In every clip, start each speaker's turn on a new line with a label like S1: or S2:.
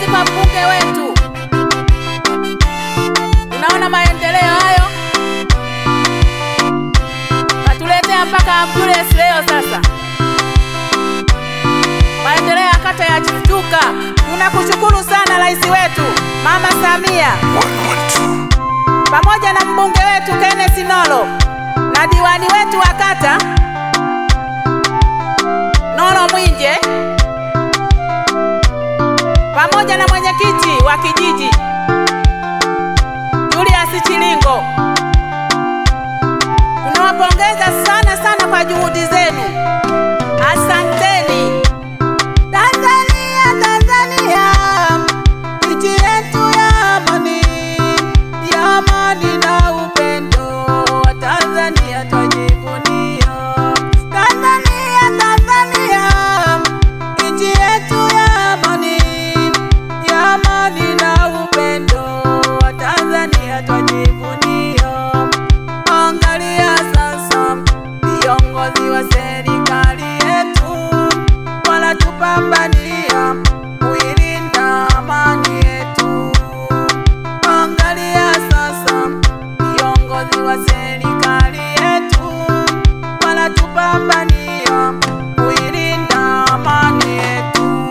S1: pongezi kwa mbunge wetu. Tunaona maendeleo hayo. Katuletea mpaka ambulance leo sasa. Maendeleo ya kata ya Chifutuka. Tunakushukuru sana rais wetu Mama Samia. Pamoja na mbunge wetu Kenneth Nolo na diwani wetu wa kata Nolo Mwinje, pamoja na mwenyekiti wa kijiji Julius Chilingo. Tunawapongeza sana sana kwa juhudi zenu. Asanteni. Tanzania, Tanzania, nchi yetu ya amani na upendo. Wa Tanzania twajivunia. Tanzania, Tanzania, nchi yetu ya amani na upendo. Wa Tanzania twajivunia. Angalia sasa viongozi wa serikali yetu wanatupambania kuilinda amani yetu. Angalia sasa viongozi wa serikali yetu wanatupambania kuilinda amani yetu.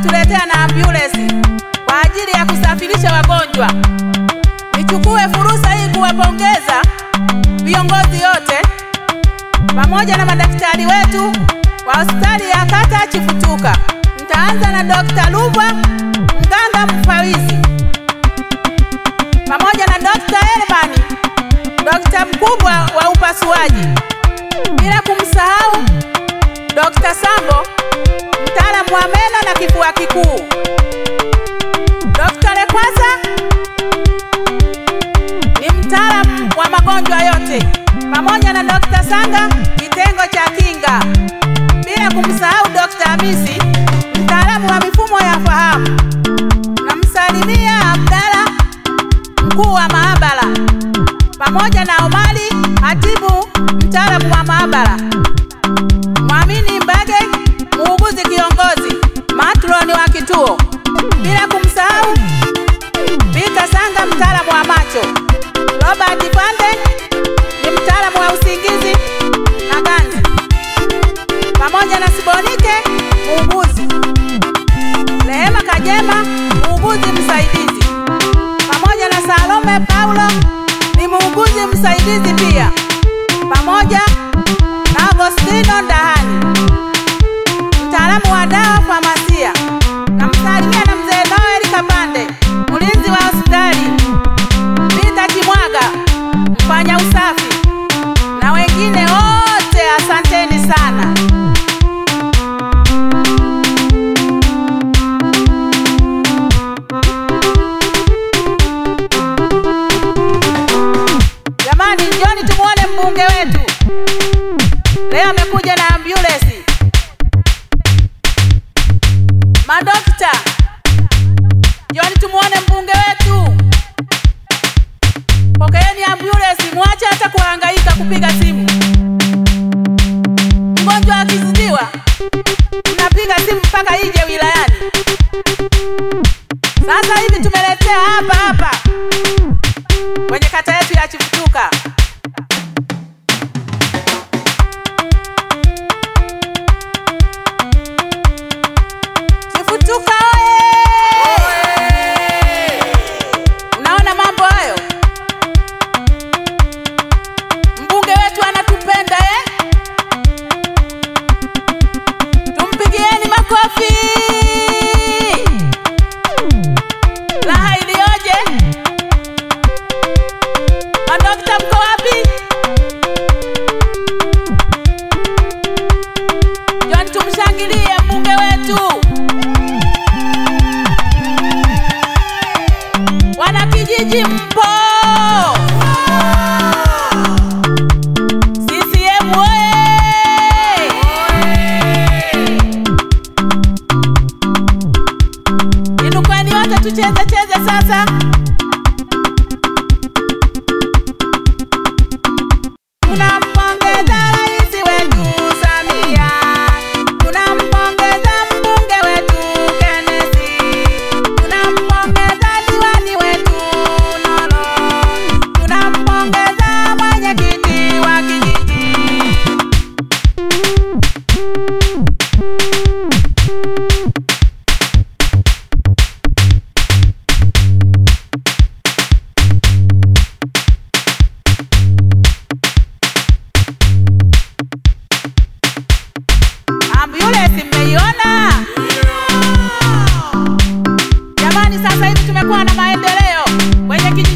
S1: wametuletea na ambulance kwa ajili ya kusafirisha wagonjwa. Nichukue fursa hii kuwapongeza viongozi wote pamoja na madaktari wetu wa hospitali ya kata Chifutuka. Nitaanza na Dr. Lubwa, mganga mfawizi, pamoja na Dr. Elmani, Dr. mkubwa wa upasuaji, bila kumsahau Dr. Sambo, mtaalamu wa meno na kifua kikuu, Dr. Lekwaza ni mtaalamu wa magonjwa yote, pamoja na Dr. Sanga, kitengo cha kinga, bila kumsahau Dr. Hamisi, mtaalamu wa mifumo ya fahamu. Namsalimia Abdalla, mkuu wa maabara, pamoja na Omari Hatibu, mtaalamu wa maabara, Mwamini Mbage, muuguzi kiongozi, matroni wa kituo, bila kumsahau Peter Sanga, mtaalamu wa macho, Robert Pande ni mtaalamu wa usingizi na ganzi, pamoja na Sibonike, muuguzi, Rehema Kajema, muuguzi msaidizi, pamoja na Salome Paulo ni muuguzi msaidizi pia, pamoja na Agostino Ndahani, mtaalamu wa dawa famasia. Namsalimia na mzee Noel Kapande, mlinzi wa hospitali, Peter Kimwaga, mfanya usafi, na wengine wote asanteni sana. Jamani, njoni tumuone mbunge wetu. Leo amekuja na ambulance. Madokta, njoni tumuone mbunge wetu. Pokeeni ambulance, muache hata kuhangaika kupiga simu. Mgonjwa akizidiwa, tunapiga simu mpaka ije wilayani. Sasa hivi tumeletea hapa kwenye kata yetu ya Chifutuka. Chifutuka oye! Unaona mambo hayo? Mbunge wetu anatupenda Tumpigieni makofi. Raha ilioje! Madokta mko wapi? Njoni tumshangilie mbunge wetu. Wana kijiji mpo? CCM oye! Inukweni wote tucheze sasa. Tunampongeza rais wetu Samia, tunampongeza mbunge wetu Kennesi, tunampongeza diwani wetu Nolo, tunampongeza mwenyekiti wa kijiji. Ambulance mmeiona? Jamani, sasa hivi tumekuwa na maendeleo kwenye kijiji